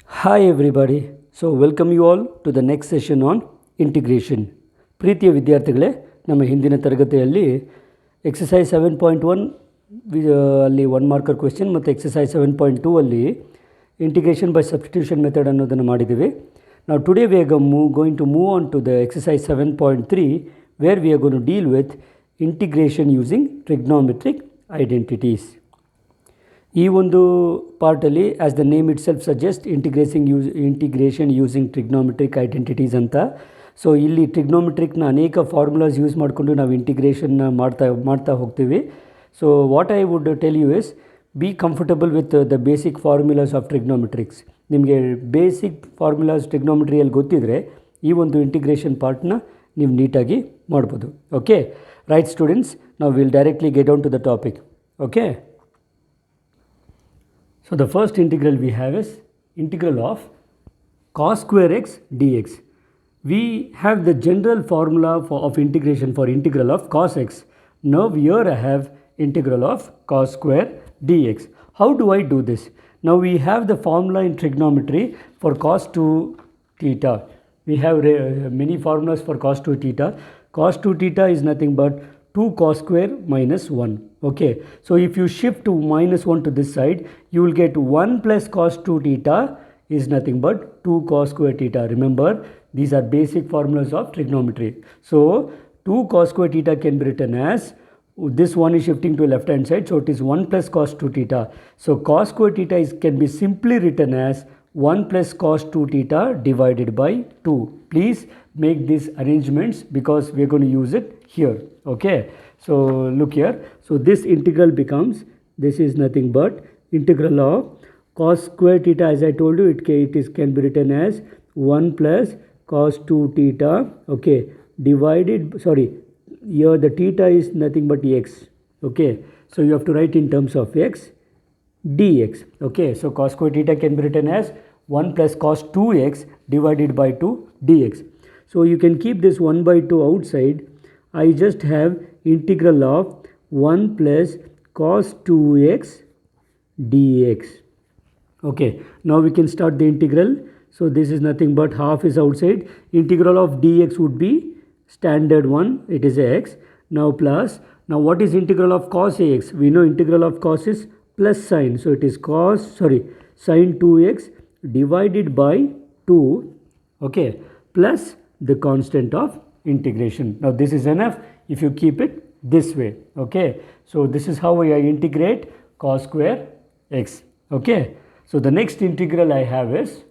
Hi everybody. So welcome you all to the next session on integration. ಪ್ರೀತಿಯ ವಿದ್ಯಾರ್ಥಿಗಳೇ, ನಮ್ಮ ಹಿಂದಿನ ತರಗತಿಯಲ್ಲಿ ಎಕ್ಸಸೈಸ್ 7.1 ಅಲ್ಲಿ 1 ಮಾರ್ಕರ್ ಕ್ವೆಶ್ಚನ್ ಮತ್ತು ಎಕ್ಸಸೈಸ್ 7.2 ಅಲ್ಲಿ ಇಂಟಿಗ್ರೇಷನ್ ಬೈ ಸಬ್ಸ್ಟಿಟ್ಯೂಷನ್ ಮೆಥಡ್ ಅನ್ನೋದನ್ನು ಮಾಡಿದ್ದೀವಿ. Now today we are going to move on to the exercise 7.3 where we are going to deal with integration using trigonometric identities. ಈ ಒಂದು ಪಾರ್ಟಲ್ಲಿ as the name itself suggest integration using trigonometric identities ಅಂತ. So ಇಲ್ಲಿ ಟ್ರಿಗ್ನೋಮೆಟ್ರಿಕ್ನ ಅನೇಕ formulas use ಮಾಡಿಕೊಂಡು ನಾವು ಇಂಟಿಗ್ರೇಷನ್ನ ಮಾಡ್ತಾ ಹೋಗ್ತೀವಿ. So what I would tell you is be comfortable with the basic formulas of trigonometrics. ನಿಮಗೆ ಬೇಸಿಕ್ ಫಾರ್ಮುಲಾಸ್ ಟ್ರಿಗ್ನೋಮೆಟ್ರಿಯಲ್ಲಿ ಗೊತ್ತಿದ್ದರೆ ಈ ಒಂದು ಇಂಟಿಗ್ರೇಷನ್ ಪಾರ್ಟ್ನ ನೀವು ನೀಟಾಗಿ ಮಾಡ್ಬೋದು. ಓಕೆ, ರೈಟ್ ಸ್ಟೂಡೆಂಟ್ಸ್, ನಾವು will directly get down to the topic. Okay, so the first integral we have is integral of cos square x dx. We have the general formula of integration for integral of cos x. Now here I have integral of cos square dx. How do I do this? Now we have the formula in trigonometry for cos 2 theta. We have many formulas for cos 2 theta. Cos 2 theta is nothing but 2 cos square minus 1. Okay, so if you shift to minus 1 to this side, you will get 1 plus cos 2 theta is nothing but 2 cos square theta. Remember, these are basic formulas of trigonometry. So 2 cos square theta can be written as, this one is shifting to left hand side, so it is 1 plus cos 2 theta. So cos square theta can be simply written as 1 plus cos 2 theta divided by 2. Please make these arrangements because we are going to use it here. Okay, so look here. So this integral becomes, this is nothing but integral of cos square theta, as I told you, can be written as 1 plus cos 2 theta, okay, divided, sorry, here the theta is nothing but x. Okay, so you have to write in terms of x dx. Okay, so cos square theta can be written as 1 plus cos 2x divided by 2 dx. So you can keep this 1 by 2 outside. I just have integral of 1 plus cos 2x dx. Okay, now we can start the integral. So this is nothing but half is outside. Integral of dx would be standard one, it is x. Now plus, now what is integral of cos ax? We know integral of cos is plus sine. So it is sine 2x divided by 2, okay, plus the constant of integration. Now this is enough if you keep it this way. Okay, so this is how I integrate cos square x. Okay, so the next integral I have is,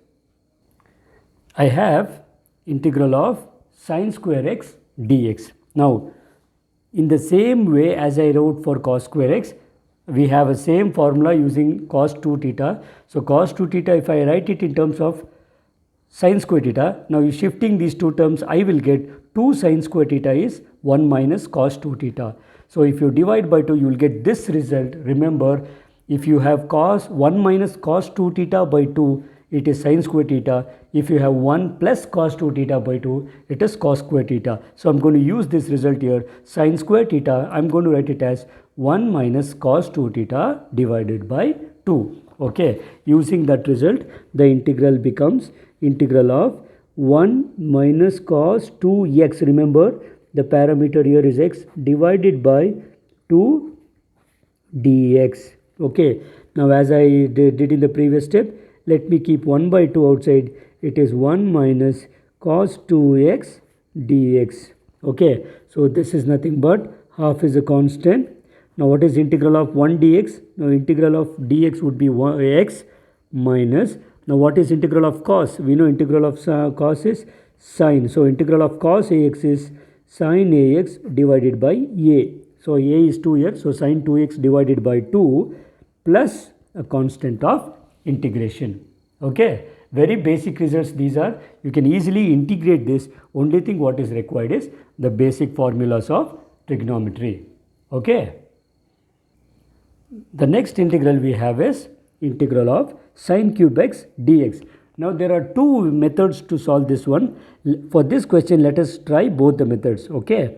I have integral of sine square x dx. Now in the same way as I wrote for cos square x, we have a same formula using cos 2 theta. So cos 2 theta, if I write it in terms of sin square theta, now shifting these two terms, I will get 2 sin square theta is 1 minus cos 2 theta. So if you divide by 2, you will get this result. Remember, if you have 1 minus cos 2 theta by 2, it is sin square theta. If you have 1 plus cos 2 theta by 2, it is cos square theta. So I'm going to use this result here. Sin square theta, I'm going to write it as 1 minus cos 2 theta divided by 2. Okay, using that result, the integral becomes integral of 1 minus cos 2x. Remember, the parameter here is x, divided by 2 dx. Okay, now as I did in the previous step, let me keep 1 by 2 outside. It is 1 minus cos 2x dx. Okay, so this is nothing but half is a constant. Now what is integral of 1 dx? Now integral of dx would be x minus, now what is integral of cos? We know integral of cos is sine. So integral of cos ax is sine ax divided by a. So a is 2 here. So sine 2x divided by 2 plus a constant of integration. Okay, very basic results these are. You can easily integrate this. Only thing what is required is the basic formulas of trigonometry. Okay, the next integral we have is integral of sine cube x dx. Now there are two methods to solve this one. For this question, let us try both the methods. Okay,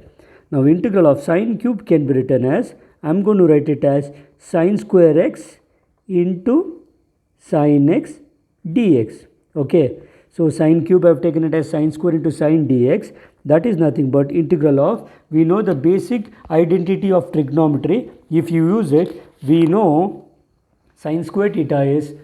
now integral of sine cube can be written as, I'm going to write it as sine square x into sin x dx. Okay, so sine cube I have taken it as sine square into sine dx. That is nothing but integral of, we know the basic identity of trigonometry. If you use it, we know sine square theta is,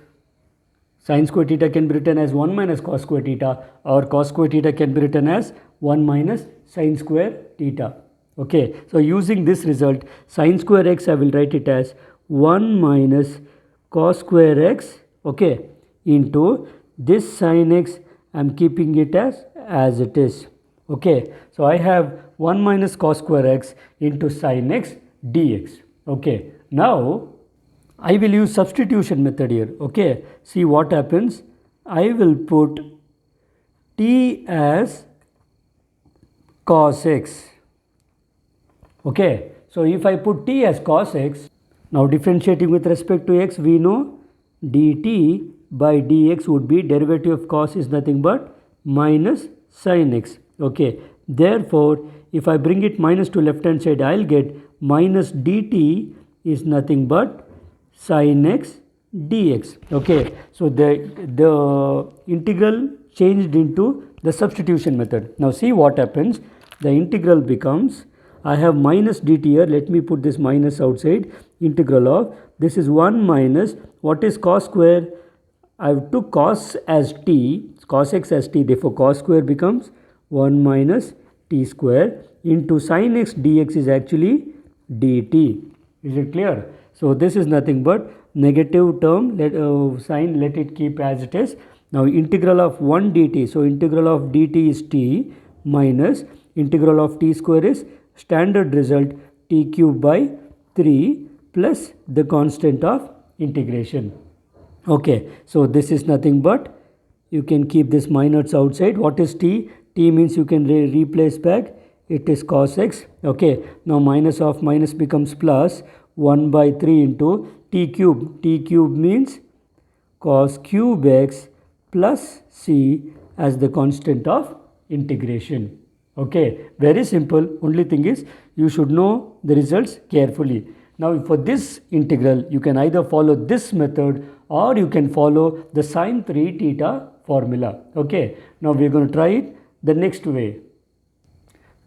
sine square theta can be written as 1 minus cos square theta, or cos square theta can be written as 1 minus sine square theta. Okay, so using this result, sine square x I will write it as 1 minus cos square x, okay, into this sine x I am keeping it as it is. Okay, so I have 1 minus cos square x into sine x dx. Okay, now I will use substitution method here. Okay, see what happens. I will put t as cos x. Okay, so if I put t as cos x, now differentiating with respect to x, we know dt by dx would be derivative of cos is nothing but minus sin x. Okay, therefore if I bring it minus to left hand side, I will get minus dt is nothing but sin x dx. Okay, so the integral changed into the substitution method. Now see what happens. The integral becomes, I have minus dt here, let me put this minus outside, integral of, this is 1 minus, what is cos square? I took cos as t, cos x as t, therefore cos square becomes 1 minus t square into sin x dx is actually dt. Is it clear? So this is nothing but negative term, sign, let it keep as it is. Now integral of 1 dt, so integral of dt is t minus integral of t square is standard result t cube by 3 plus the constant of integration. Okay, so this is nothing but, you can keep this minus outside. What is t? T means you can replace back, it is cos x. Okay, now minus of minus becomes plus 1 by 3 into t cube. T cube means cos cube x plus c as the constant of integration. Okay, very simple. Only thing is you should know the results carefully. Now for this integral, you can either follow this method or you can follow the sine 3 theta formula. Okay, now we are going to try it the next way.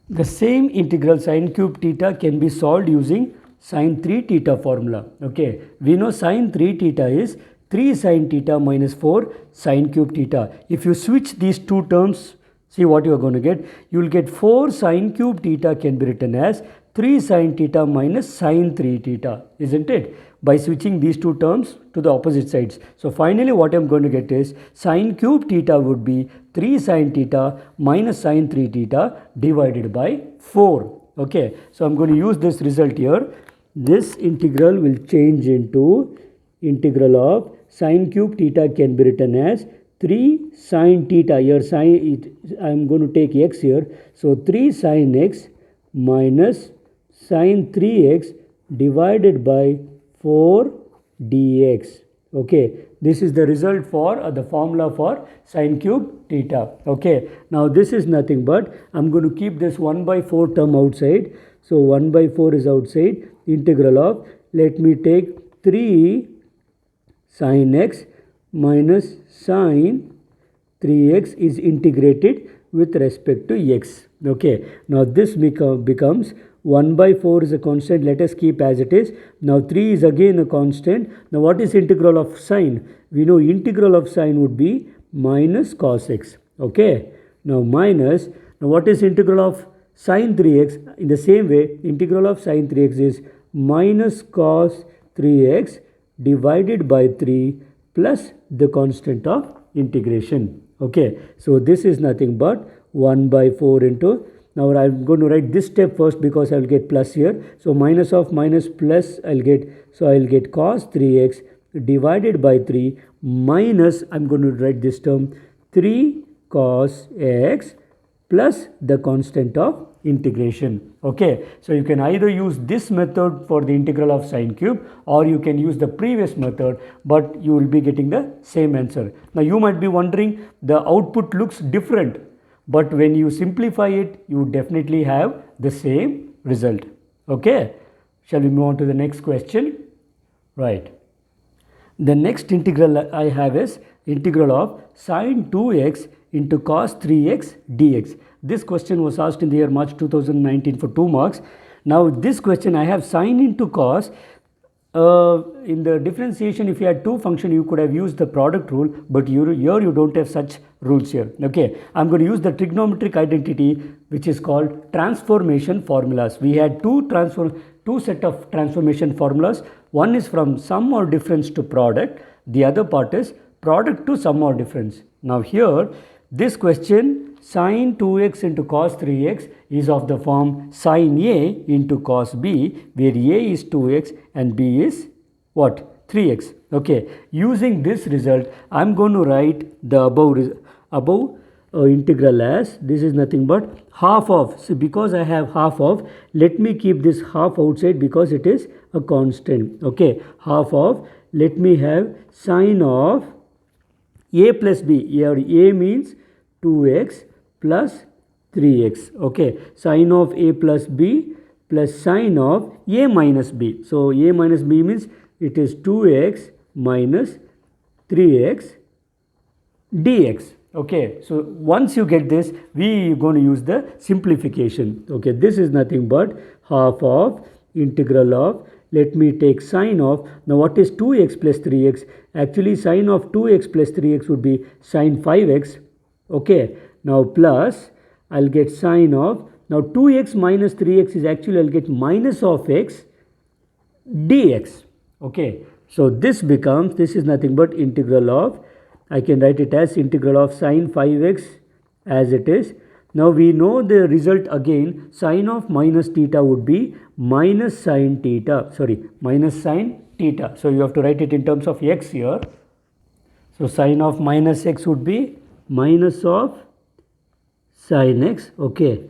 The same integral sine cube theta can be solved using sine 3 theta formula. Okay, we know sine 3 theta is 3 sine theta minus 4 sine cube theta. If you switch these two terms, see what you are going to get. You will get 4 sine cube theta can be written as 3 sine theta minus sine 3 theta, isn't it? By switching these two terms to the opposite sides. So finally what I am going to get is sine cube theta would be 3 sine theta minus sine 3 theta divided by 4. Okay, so I am going to use this result here. This integral will change into integral of sine cube theta can be written as 3 sine theta. Here sine, I am going to take x here. So 3 sine x minus sine 3x divided by 4 dx. Okay, this is the result for the formula for sine cube theta. Okay, now this is nothing but, I am going to keep this 1 by 4 term outside. So 1 by 4 is outside, integral of, let me take 3 sine x minus sine 3x is integrated with respect to x. Okay, now this becomes 1 by 4 is a constant, let us keep as it is. Now 3 is again a constant. Now what is integral of sine? We know integral of sine would be minus cos x. Okay, now minus, now what is integral of sine 3x? In the same way, integral of sine 3x is minus cos 3x divided by 3 plus the constant of integration. Okay, so this is nothing but 1 by 4 into, now I am going to write this step first because I will get plus here. So minus of minus plus I will get, so I will get cos 3x divided by 3 minus, I am going to write this term 3 cos x plus the constant of integration. Okay, so you can either use this method for the integral of sine cube or you can use the previous method, but you will be getting the same answer. Now you might be wondering, the output looks different, but when you simplify it, you definitely have the same result. Okay, shall we move on to the next question? Right. The next integral I have is integral of sine 2x into cos 3x dx. This question was asked in the year March 2019 for 2 marks. Now this question I have sine into cos. In the differentiation, if you had two functions, you could have used the product rule, but here you don't have such rules here. Okay, I'm going to use the trigonometric identity, which is called transformation formulas. We had two set of transformation formulas. One is from sum or difference to product. The other part is product to sum or difference. Now here, this question, sine 2x into cos 3x is of the form sine A into cos B, where A is 2x and B is what? 3x. Okay, using this result, I am going to write the above integral as, this is nothing but half of. So because I have half of, let me keep this half outside because it is a constant. Okay, half of, let me have sine of A plus B. Here A means 2x plus 3x. Okay, sine of A plus B plus sine of A minus B. So A minus B means it is 2x minus 3x dx. Okay, so once you get this, we are going to use the simplification. Okay, this is nothing but half of integral of, let me take sine of, now what is 2x plus 3x? Actually sine of 2x plus 3x would be sine 5x. Okay, now plus I'll get sine of, now 2x minus 3x is actually I'll get minus of x dx. Okay, so this becomes, this is nothing but integral of, I can write it as integral of sine 5x as it is. Now we know the result again, sine of minus theta would be minus sine theta, minus sine theta. So you have to write it in terms of x here. So sine of minus x would be minus of sine x, okay,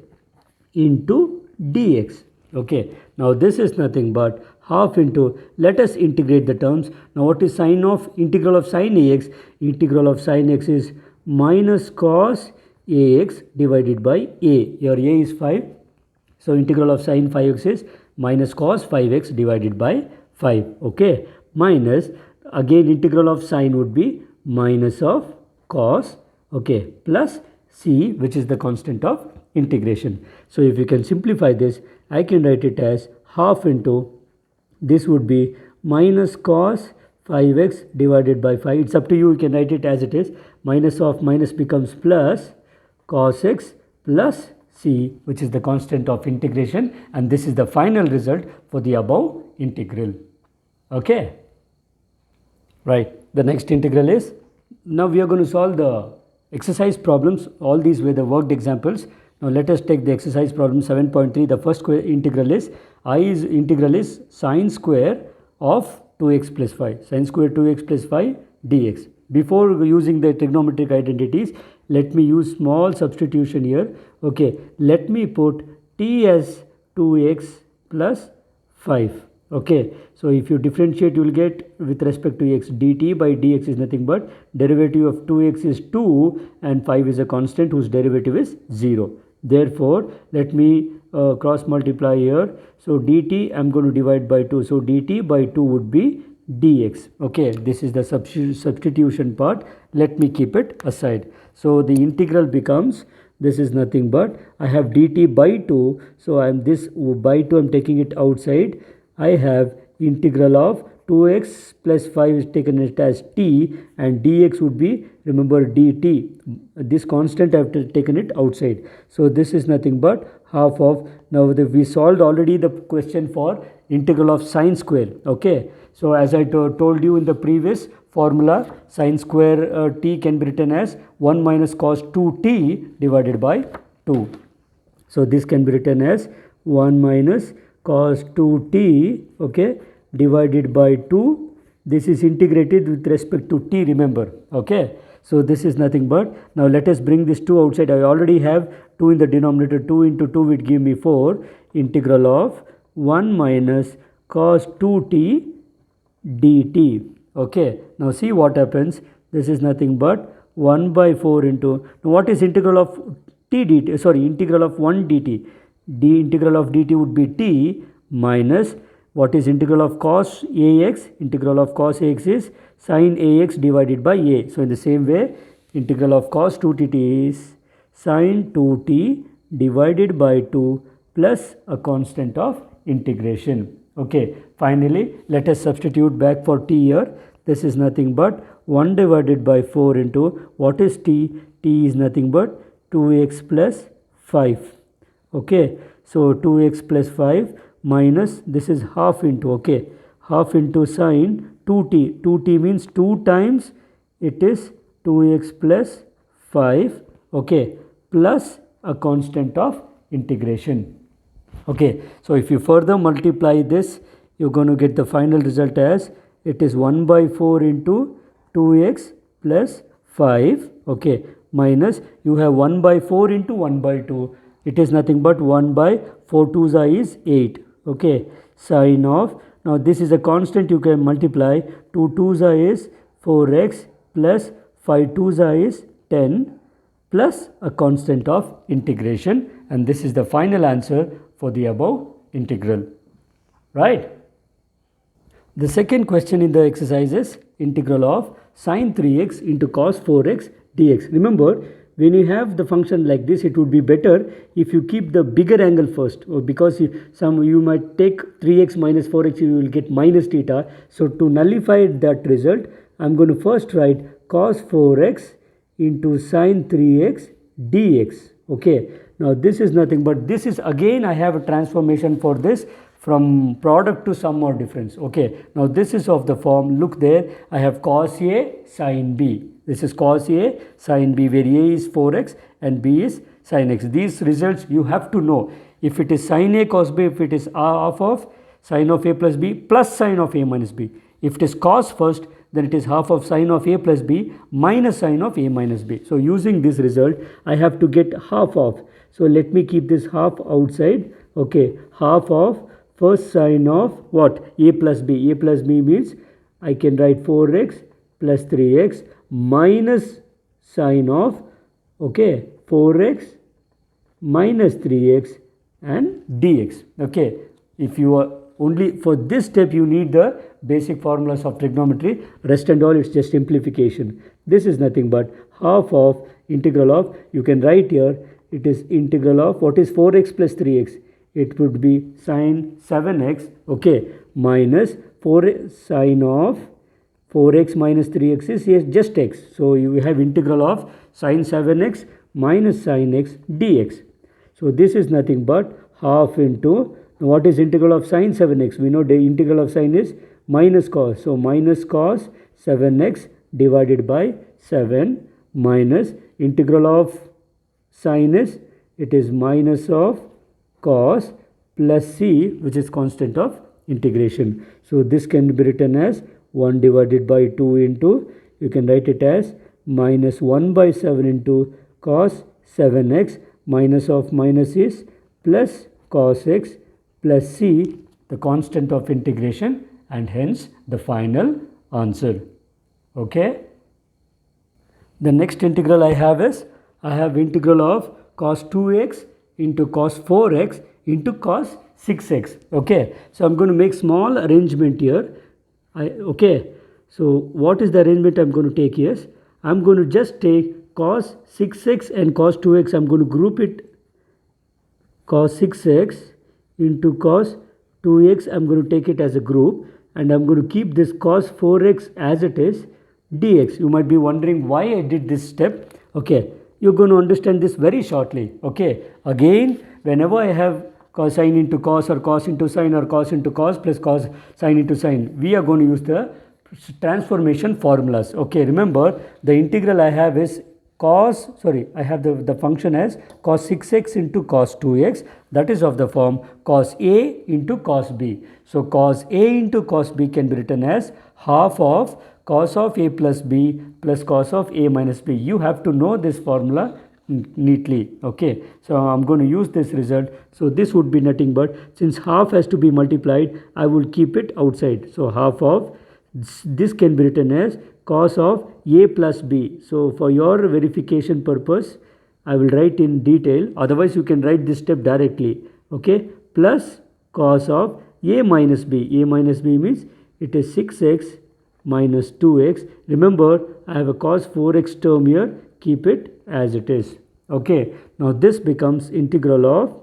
into dx. Okay, now this is nothing but half into, let us integrate the terms. Now what is sine of integral of sine ax? Integral of sine x is minus cos ax divided by a. Here a is 5. So integral of sine 5x is minus cos 5x divided by 5. Okay, minus, again integral of sine would be minus of cos, okay, plus c, which is the constant of integration. So if you can simplify this, I can write it as half into, this would be minus cos 5x divided by 5. It's up to you, you can write it as it is. Minus of minus becomes plus cos x plus c, which is the constant of integration, and this is the final result for the above integral. Okay, right. The next integral is, now we are going to solve the exercise problems. All these were the worked examples. Now let us take the exercise problem 7.3. The first integral is, integral is sine square of 2x plus 5. Sine square 2x plus 5 dx. Before using the trigonometric identities, let me use small substitution here. Okay, let me put t as 2x plus 5. Okay, so if you differentiate, you will get with respect to x, dt by dx is nothing but derivative of 2x is 2 and 5 is a constant whose derivative is 0. Therefore, let me cross multiply here. So dt I am going to divide by 2. So dt by 2 would be dx. Okay, this is the substitution part. Let me keep it aside. So the integral becomes, this is nothing but, I have dt by 2. So I am this by 2, I am taking it outside. I have integral of 2x plus 5 is taken as t, and dx would be, remember, dt. This constant I have taken it outside. So this is nothing but half of, now we solved already the question for integral of sine square. Okay, so as I told you in the previous formula, sine square t can be written as 1 minus cos 2t divided by 2. So this can be written as 1 minus cos 2t, okay, divided by 2. This is integrated with respect to t, remember. Okay, so this is nothing but, now let us bring this 2 outside. I already have 2 in the denominator. 2 into 2 would give me 4. Integral of 1 minus cos 2t dt. Okay, now see what happens. This is nothing but 1 by 4 into, now what is integral of t dt, integral of 1 dt. Integral of dt would be t minus, what is integral of cos ax? Integral of cos ax is sin ax divided by a. So in the same way, integral of cos 2t is sin 2t divided by 2 plus a constant of integration. Okay, finally let us substitute back for t here. This is nothing but 1 divided by 4 into what is t? T is nothing but 2x plus 5. Okay, so 2x plus 5 minus this is half into, okay, half into sin 2t. 2t means 2 times it is 2x plus 5, okay, plus a constant of integration. Okay, so if you further multiply this, you're going to get the final result as it is 1 by 4 into 2x plus 5, okay, minus you have 1 by 4 into 1 by 2. It is nothing but 1 by 4 2s is 8, okay, sine of, now this is a constant you can multiply, 2 2s is 4x plus 5 2s is 10 plus a constant of integration, and this is the final answer for the above integral, right? The second question in the exercise is integral of sin 3x into cos 4x dx. Remember, when you have the function like this, it would be better if you keep the bigger angle first, or because you might take 3x minus 4x, you will get minus theta. So to nullify that result, I am going to first write cos 4x into sin 3x dx. Okay, now this is nothing but this is again I have a transformation for this from product to sum or difference. Okay, now this is of the form, look there, I have cos A sin B. This is cos A sin B, where A is 4x and B is sin x. These results you have to know. If it is sin A cos B, if it is half of sin of A plus B plus sin of A minus B. If it is cos first, then it is half of sin of A plus B minus sin of A minus B. So using this result, I have to get half of. So let me keep this half outside. Okay, half of first sin of what? A plus B. A plus B means I can write 4x plus 3x minus sin of, okay, 4x minus 3x and dx. Okay, if you are only for this step you need the basic formulas of trigonometry, rest and all it's just simplification. This is nothing but half of integral of, you can write here, it is integral of what is 4x plus 3x, it would be sin 7x, okay, minus 4 sin of 4x minus 3x is yes, just x. So you have integral of sin 7x minus sin x dx. So this is nothing but half into, what is integral of sin 7x? We know the integral of sin is minus cos. So minus cos 7x divided by 7 minus integral of sin is, it is minus of cos plus c, which is constant of integration. So this can be written as 1 divided by 2 into, you can write it as minus 1 by 7 into cos 7x, minus of minus is plus cos x plus c, the constant of integration, and hence the final answer. Okay. The next integral I have is, I have integral of cos 2x into cos 4x into cos 6x. Okay. So I'm going to make small arrangement here. Okay, so what is the arrangement I'm going to take here? I'm going to just take cos 6x and cos 2x. I'm going to group it, cos 6x into cos 2x. I'm going to take it as a group, and I'm going to keep this cos 4x as it is dx. You might be wondering why I did this step. Okay, you're going to understand this very shortly. Okay, again, whenever I have cosine into cos or cos into sine or cos into cos plus cos sine into sine, we are going to use the transformation formulas. Okay, remember the integral I have is I have the function as cos 6x into cos 2x, that is of the form cos A into cos B. So cos A into cos B can be written as half of cos of A plus B plus cos of A minus B. You have to know this formula neatly. Okay, so I'm going to use this result. So this would be nothing but, since half has to be multiplied, I will keep it outside. So half of this can be written as cos of A plus B. So for your verification purpose, I will write in detail, otherwise you can write this step directly. Okay, plus cos of a minus b. A minus b means it is 6x minus 2x. Remember, I have a cos 4x term here. Keep it as it is. Okay. Now this becomes integral of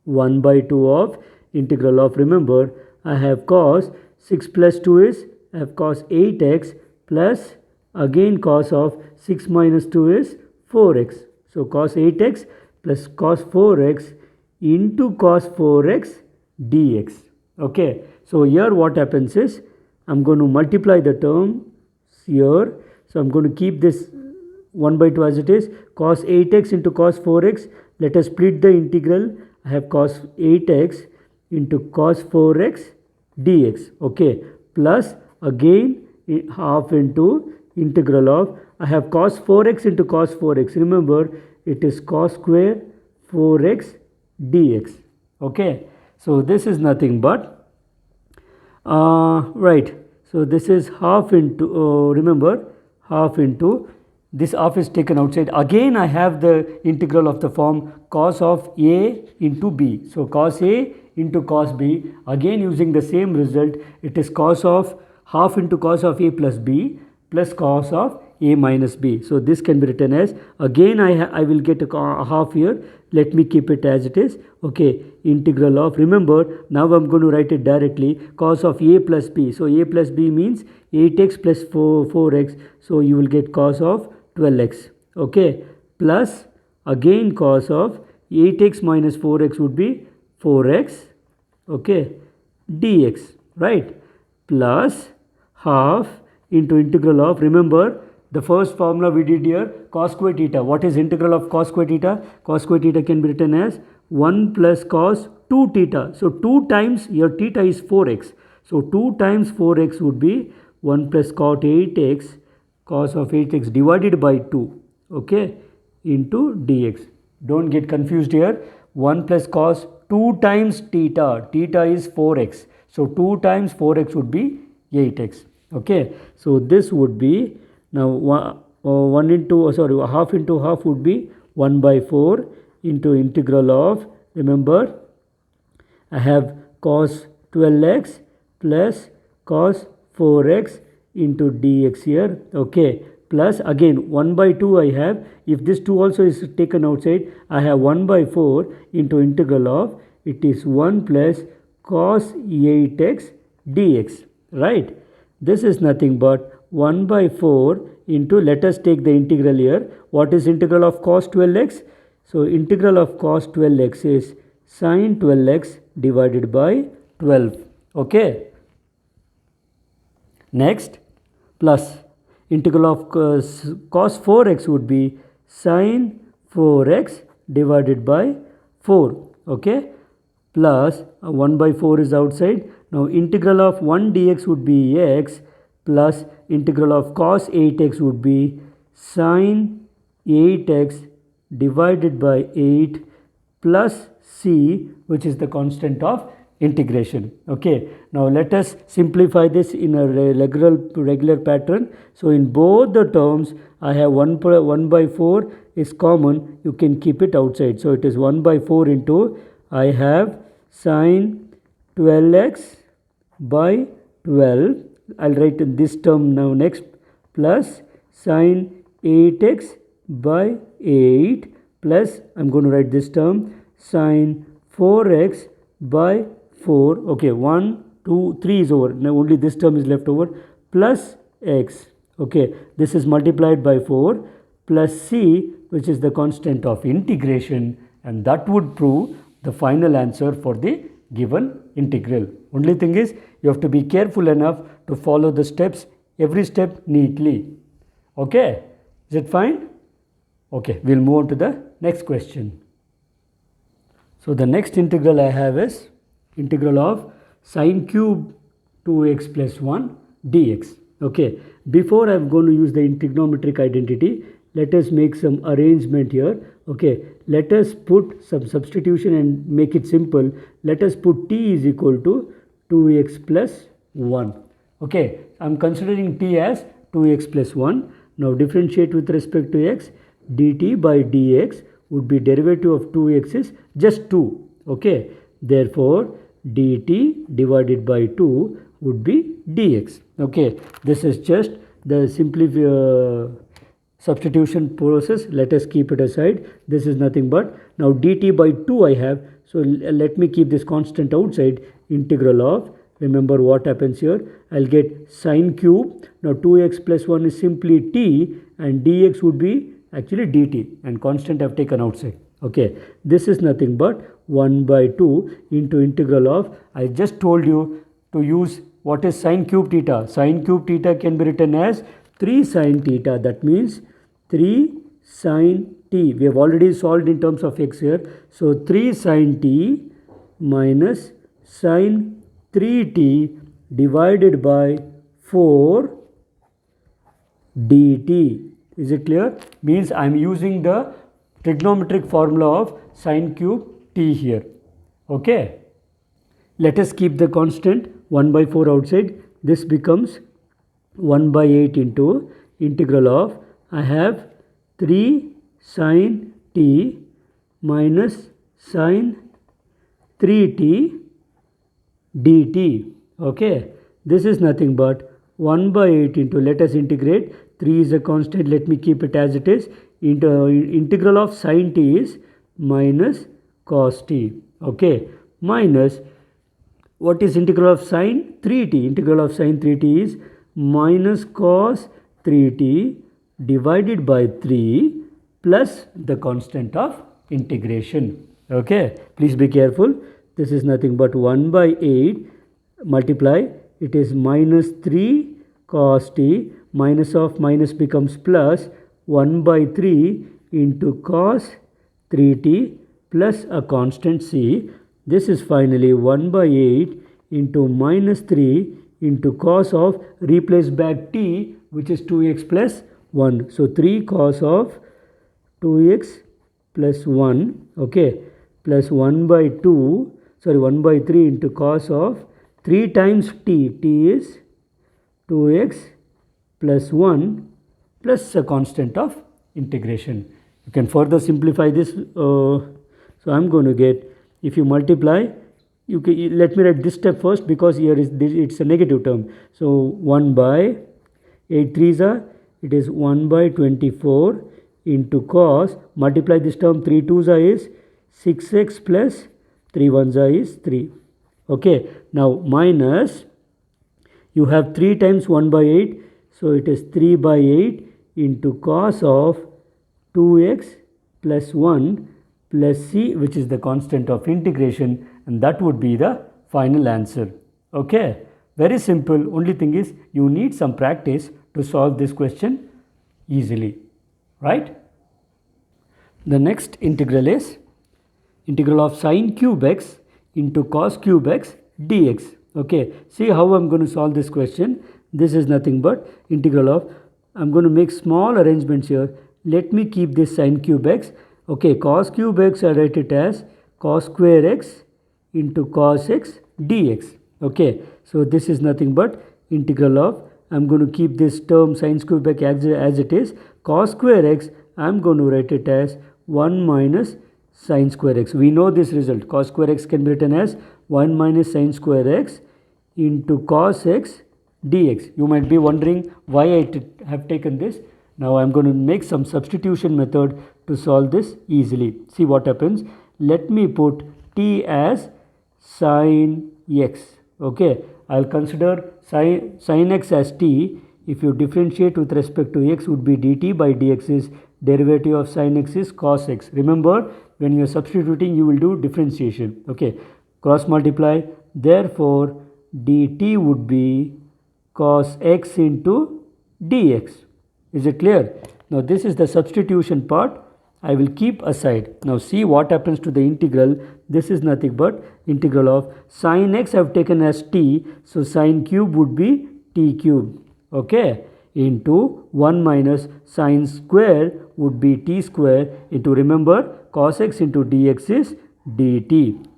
1 by 2 of integral of, remember, I have cos 6 plus 2 is, I have cos 8x plus again cos of 6 minus 2 is 4x. So cos 8x plus cos 4x into cos 4x dx. Okay. So here what happens is, I'm going to multiply the term here. So I'm going to keep this 1 by 2 as it is. Cos 8x into cos 4x. Let us split the integral. I have cos 8x into cos 4x dx. Okay. Plus again half into integral of, I have cos 4x into cos 4x. Remember, it is cos square 4x dx. Okay. So this is nothing but right. So this is half into, remember, half into, this half is taken outside. Again I have the integral of the form cos of a into b. So cos a into cos b, again using the same result, it is cos of half into cos of a plus b plus cos of a minus b. So this can be written as, again I will get a half here. Let me keep it as it is. Okay, integral of, remember, now I'm going to write it directly, cos of a plus b. So a plus b means 8x plus 4x. So you will get cos of 12x. Okay, plus again cos of 8x minus 4x would be 4x. Okay, dx, right, plus half into integral of, remember, the first formula we did here, cos square theta. What is integral of cos square theta? Cos square theta can be written as 1 plus cos 2 theta. So 2 times, your theta is 4x. So 2 times 4x would be 1 plus cos 8x, cos of 8x divided by 2. Okay, into dx. Don't get confused here. 1 plus cos 2 times theta. Theta is 4x. So 2 times 4x would be 8x. Okay. So this would be, now half into half would be 1 by 4 into integral of, remember, I have cos 12x plus cos 4x into dx here. Okay, plus again 1 by 2 I have, if this 2 also is taken outside, I have 1 by 4 into integral of, it is 1 plus cos 8x dx, right. This is nothing but 1 by 4 into, let us take the integral here. What is integral of cos 12x? So integral of cos 12x is sin 12x divided by 12. Okay. Next, plus integral of cos 4x would be sin 4x divided by 4. Okay. Plus 1 by 4 is outside. Now integral of 1 dx would be x, plus integral of cos 8x would be sin 8x divided by 8 plus c, which is the constant of integration. Okay. Now let us simplify this in a regular pattern. So in both the terms, I have 1 by 4 is common. You can keep it outside. So it is 1 by 4 into, I have sin 12x by 12. I'll write this term now next, plus sin 8x by 8 plus, I'm going to write this term, sin 4x by 4. Okay, 1, 2, 3 is over. Now only this term is left over, plus x. Okay, this is multiplied by 4 plus c, which is the constant of integration, and that would prove the final answer for the given integral. Only thing is, you have to be careful enough to follow the steps, every step neatly. Okay, is it fine? Okay, we'll move on to the next question. So the next integral I have is integral of sin cube 2x plus 1 dx. Okay, before I'm going to use the trigonometric identity, let us make some arrangement here. Okay, let us put some substitution and make it simple. Let us put t is equal to 2x plus 1. Okay, I'm considering t as 2x plus 1. Now differentiate with respect to x. dt by dx would be derivative of 2x is just 2. Okay, therefore dt divided by 2 would be dx. Okay, this is just the substitution process. Let us keep it aside. This is nothing but, now dt by 2 I have, so let me keep this constant outside. Integral of, remember what happens here, I'll get sine cube. Now 2x plus 1 is simply t, and dx would be actually dt, and constant I've taken outside. Okay, this is nothing but 1 by 2 into integral of, I just told you to use what is sine cube theta. Sine cube theta can be written as 3 sine theta. That means 3 sine t. We have already solved in terms of x here. So 3 sine t minus sine 3t divided by 4 dt. Is it clear? Means I am using the trigonometric formula of sine cube t here. Okay. Let us keep the constant 1 by 4 outside. This becomes 1 by 8 into integral of, I have 3 sine t minus sine 3t dt. Okay, this is nothing but 1 by 8 into, let us integrate, 3 is a constant, let me keep it as it is, into integral of sine t is minus cos t. Okay, minus, what is integral of sine 3t? Integral of sine 3t is minus cos 3t divided by 3 plus the constant of integration. Okay, please be careful. This is nothing but 1 by 8 multiply, it is minus 3 cos t, minus of minus becomes plus 1 by 3 into cos 3t plus a constant c. This is finally 1 by 8 into minus 3 into cos of, replace back t, which is 2x plus 1. So 3 cos of 2x plus 1, okay, plus 1 by 2, sorry 1 by 3 into cos of 3 times t, t is 2x plus 1 plus a constant of integration. You can further simplify this. So I am going to get, if you multiply, you can, let me write this step first because here is this, it's a negative term. So 1 by 8 3s are, it is 1 by 24 into cos, multiply this term, 3 2s are is 6x plus 3 1s are is 3. Okay, now minus, you have 3 times 1 by 8, so it is 3 by 8 into cos of 2x plus 1 plus c, which is the constant of integration, and that would be the final answer. Okay, very simple. Only thing is you need some practice to solve this question easily, right? The next integral is integral of sine cube x into cos cube x dx. Okay, see how I am going to solve this question. This is nothing but integral of, I am going to make small arrangements here. Let me keep this sine cube x. Okay, cos cube x, I write it as cos square x into cos x dx. Okay, so this is nothing but integral of, I am going to keep this term sine cube x as it is, cos square x, I am going to write it as 1 minus sine square x. We know this result, cos square x can be written as 1 minus sine square x into cos x dx. You might be wondering why I have taken this. Now I am going to make some substitution method to solve this easily. See what happens. Let me put t as sine x. Okay, I will consider sine x as t. If you differentiate with respect to x, would be dt by dx is derivative of sine x is cos x. Remember, when you are substituting, you will do differentiation. Okay, cross multiply. Therefore, dt would be cos x into dx. Is it clear? Now this is the substitution part. I will keep aside. Now see what happens to the integral. This is nothing but integral of sine x I have taken as t. So sine cube would be t cube. Okay, into 1 minus sine square would be t square into, remember, cos x into dx is dt.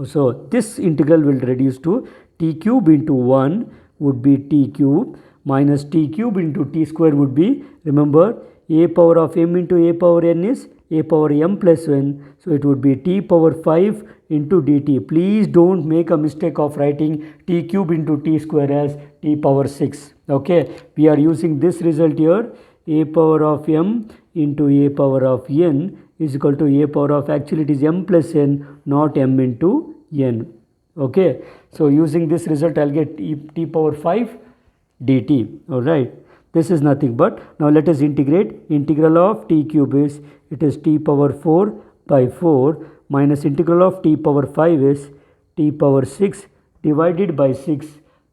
So this integral will reduce to t cube into 1 would be t cube minus t cube into t square would be, remember, a power of m into a power n is a power m plus n. So it would be t power 5 into dt. Please don't make a mistake of writing t cube into t square as t power 6. Okay, we are using this result here. A power of m into a power of n is equal to a power of, actually it is m plus n, not m into n. Okay, so using this result I'll get t power 5 dt. Alright, this is nothing but, now let us integrate. Integral of t cube is, it is t power 4 by 4 minus integral of t power 5 is t power 6 divided by 6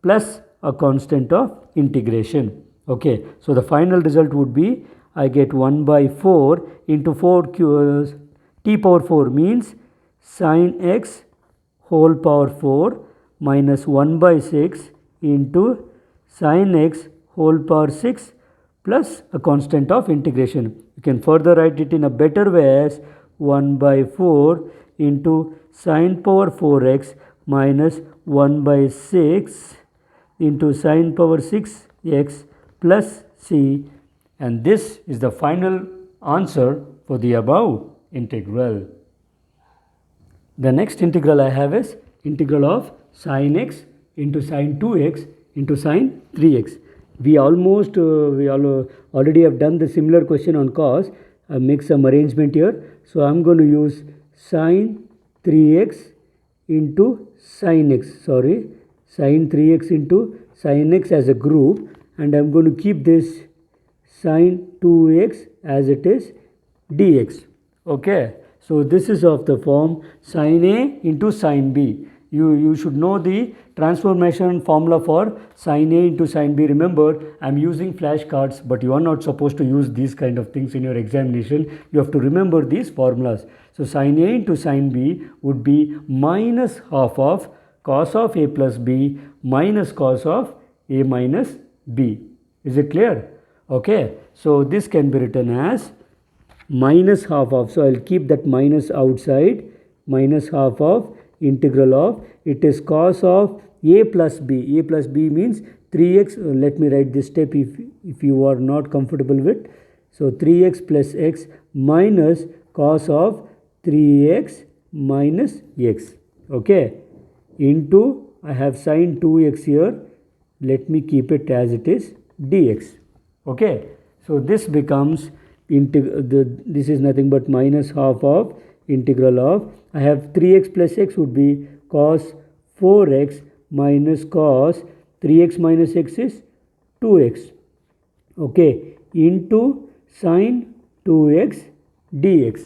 plus a constant of integration. Okay, so the final result would be, I get 1 by 4 into 4 t power 4 means sin x whole power 4 minus 1 by 6 into sin x whole power 6 plus a constant of integration. You can further write it in a better way as 1 by 4 into sin power 4x minus 1 by 6 into sin power 6x plus c, and this is the final answer for the above integral. The next integral I have is integral of sin x into sin 2x into sin 3x. We already have done the similar question on cos. I make some arrangement here. So I am going to use sin 3x into sin x, sin 3x into sin x as a group, and I am going to keep this sin 2x as it is dx. Okay, so this is of the form sin A into sin B. You should know the transformation formula for sin A into sin B. Remember, I am using flashcards, but you are not supposed to use these kind of things in your examination. You have to remember these formulas. So sin A into sin B would be minus half of cos of A plus B minus cos of A minus B. Is it clear? Okay, so this can be written as minus half of, so I will keep that minus outside, minus half of integral of, it is cos of A plus B. A plus B means 3x, let me write this step if you are not comfortable with. So 3x plus x minus cos of 3x minus x. Okay, into, I have sin 2x here, let me keep it as it is dx. Okay, so this becomes this is nothing but minus half of integral of, I have 3x plus x would be cos 4x minus cos 3x minus x is 2x. Okay, into sin 2x dx.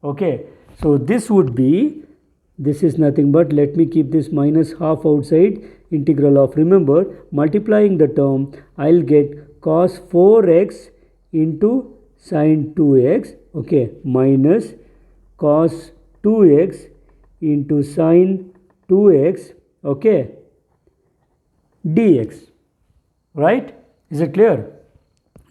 Okay, so this would be, this is nothing but, let me keep this minus half outside, integral of, remember multiplying the term I will get cos 4x into sin 2x, okay, minus cos 2x into sin 2x, okay, dx. Right? Is it clear?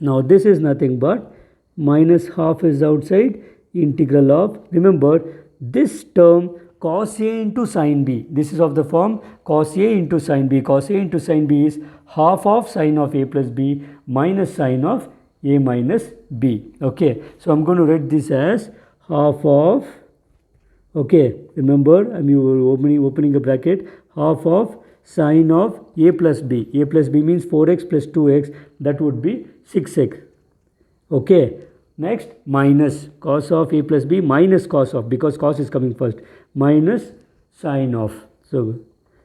Now this is nothing but minus half is outside, integral of, remember this term cos A into sin B, this is of the form cos A into sin B. Cos A into sin B is half of sin of A plus B minus sin of A minus B. Okay, so I am going to write this as half of, okay, remember I am opening a bracket, half of sin of A plus B. A plus B means 4x plus 2x, that would be 6x. Okay, next minus cos of A plus B minus cos of, because cos is coming first, minus sin of, so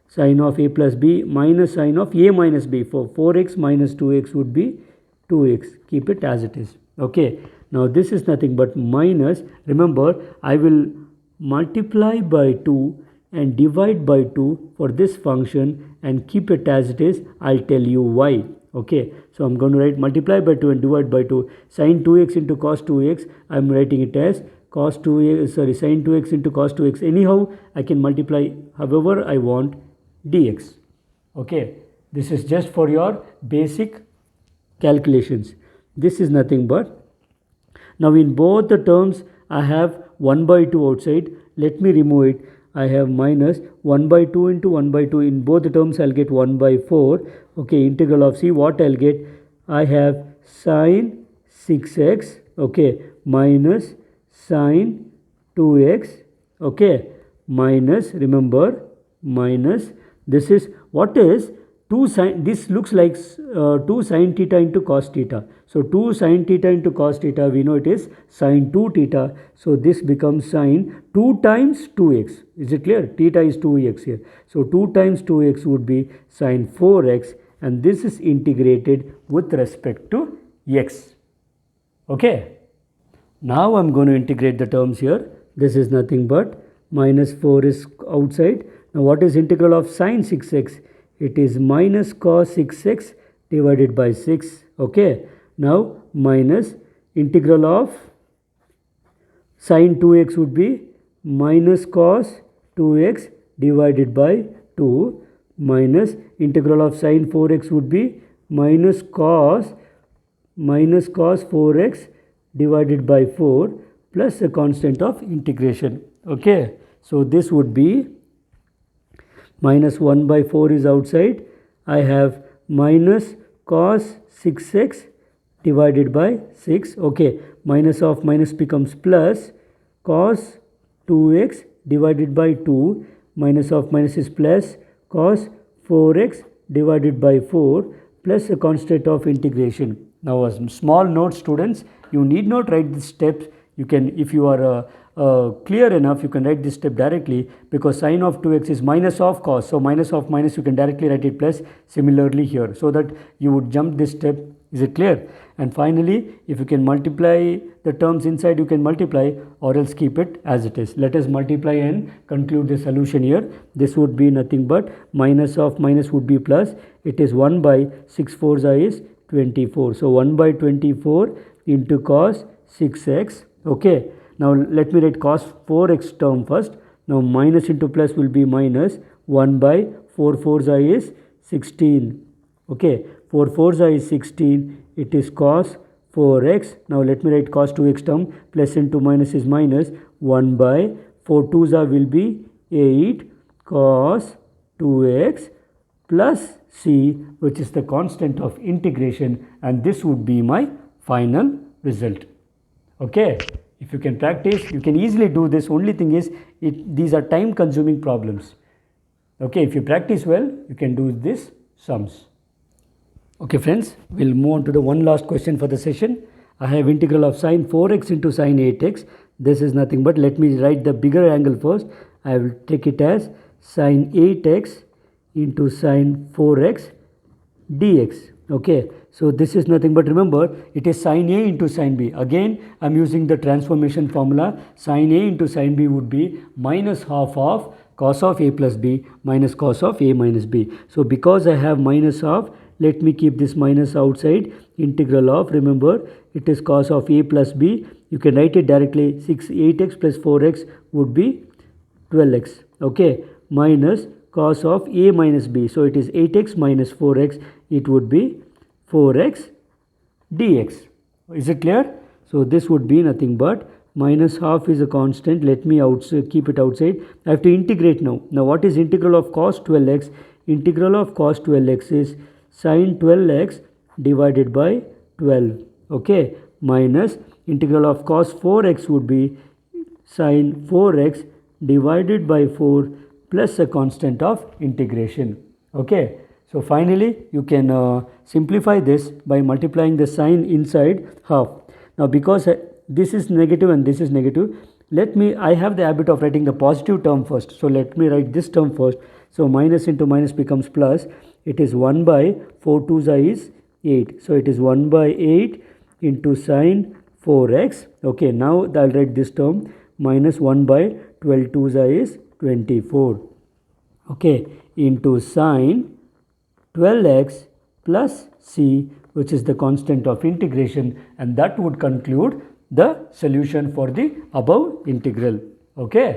sin of A plus B minus sin of A minus B, for 4x minus 2x would be 2x, keep it as it is. Okay, now this is nothing but minus, remember I will multiply by 2 and divide by 2 for this function and keep it as it is. I'll tell you why. Okay, so I'm going to write multiply by 2 and divide by 2. Sin 2x into cos 2x, I'm writing it as cos 2x, sin 2x into cos 2x. Anyhow, I can multiply however I want dx. Okay, this is just for your basic calculations. This is nothing but, now in both the terms I have 1 by 2 outside. Let me remove it. I have minus 1 by 2 into 1 by 2. In both the terms I'll get 1 by 4. Okay, integral of, see what I'll get. I have sin 6x, okay, minus sin 2x, okay, minus, remember, minus, this is what is 2 sin, this looks like 2 sin theta into cos theta. So 2 sin theta into cos theta, we know it is sin 2 theta. So this becomes sin 2 times 2x. Is it clear? Theta is 2x here. So 2 times 2x would be sin 4x, and this is integrated with respect to x. Okay. Now I am going to integrate the terms here. This is nothing but minus 4 is outside. Now what is integral of sin 6x? It is minus cos 6x divided by 6. Okay. Now minus integral of sin 2x would be minus cos 2x divided by 2, minus integral of sin 4x would be minus cos 4x divided by 4 plus a constant of integration. Okay. So this would be minus 1 by 4 is outside. I have minus cos 6x divided by 6. Okay. Minus of minus becomes plus cos 2x divided by 2. Minus of minus is plus cos 4x divided by 4 plus a constant of integration. Now a small note, students, you need not write these steps. You can, if you are clear enough, you can write this step directly, because sin of 2x is minus of cos. So minus of minus, you can directly write it plus. Similarly here, so that you would jump this step. Is it clear? And finally, if you can multiply the terms inside, you can multiply, or else keep it as it is. Let us multiply and conclude the solution here. This would be nothing but minus of minus would be plus. It is 1 by 6 4s is 24. So 1 by 24 into cos 6x. Okay. Now let me write cos 4x term first. Now minus into plus will be minus 1 by 4 4s is 16. Okay. 4 4s is 16. It is cos 4x. Now let me write cos 2x term. Plus into minus is minus 1 by 4 2s will be 8 cos 2x plus c, which is the constant of integration, and this would be my final result. Okay. If you can practice, you can easily do this. Only thing is, these are time consuming problems. Okay. If you practice well, you can do this sums. Okay friends, we'll move on to the one last question for the session. I have integral of sin 4x into sin 8x. This is nothing but, let me write the bigger angle first. I will take it as sin 8x into sin 4x dx. Okay. So this is nothing but, remember, it is sin A into sin B. Again, I am using the transformation formula. Sin A into sin B would be minus half of cos of A plus B minus cos of A minus B. So because I have minus of, let me keep this minus outside. Integral of, remember, it is cos of A plus B. You can write it directly. 8x plus 4x would be 12x. Okay. Minus cos of A minus B. So it is 8x minus 4x. It would be 4x dx. Is it clear? So this would be nothing but minus half is a constant. Let me keep it outside. I have to integrate now. Now what is integral of cos 12x? Integral of cos 12x is sin 12x divided by 12. Okay. Minus integral of cos 4x would be sin 4x divided by 4 plus a constant of integration. Okay. So finally, you can simplify this by multiplying the sign inside half. Now because this is negative and this is negative, I have the habit of writing the positive term first. So let me write this term first. So minus into minus becomes plus. It is 1 by 4 2s is 8. So it is 1 by 8 into sin 4x. Okay, now I'll write this term minus 1 by 12 2s is 24. Okay, into sin 12x plus c, which is the constant of integration, and that would conclude the solution for the above integral. Okay.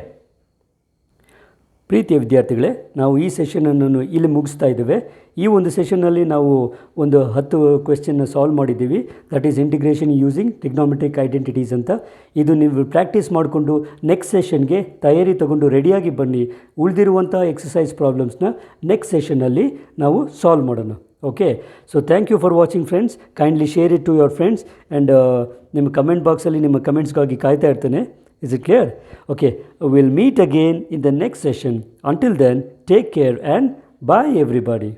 ಪ್ರೀತಿಯ ವಿದ್ಯಾರ್ಥಿಗಳೇ, ನಾವು ಈ ಸೆಷನನ್ನು ಇಲ್ಲಿ ಮುಗಿಸ್ತಾ ಇದ್ದೇವೆ. ಈ ಒಂದು ಸೆಷನ್ನಲ್ಲಿ ನಾವು ಒಂದು 10 ಕ್ವೆಶ್ಚನ್ನ ಸಾಲ್ವ್ ಮಾಡಿದ್ದೀವಿ. That is integration using trigonometric identities ಅಂತ. ಇದು ನೀವು ಪ್ರಾಕ್ಟೀಸ್ ಮಾಡಿಕೊಂಡು ನೆಕ್ಸ್ಟ್ ಸೆಷನ್ಗೆ ತಯಾರಿ ತಗೊಂಡು ರೆಡಿಯಾಗಿ ಬನ್ನಿ. ಉಳಿದಿರುವಂಥ ಎಕ್ಸಸೈಸ್ ಪ್ರಾಬ್ಲಮ್ಸ್ನ ನೆಕ್ಸ್ಟ್ ಸೆಷನ್ನಲ್ಲಿ ನಾವು ಸಾಲ್ವ್ ಮಾಡೋಣ. Okay, so thank you for watching friends. Kindly share it to your friends and ನಿಮ್ಮ ಕಮೆಂಟ್ ಬಾಕ್ಸಲ್ಲಿ ನಿಮ್ಮ ಕಮೆಂಟ್ಸ್ಗಾಗಿ ಕಾಯ್ತಾ ಇರ್ತೇನೆ. Is it clear? Okay, we'll meet again in the next session. Until then, take care and bye everybody.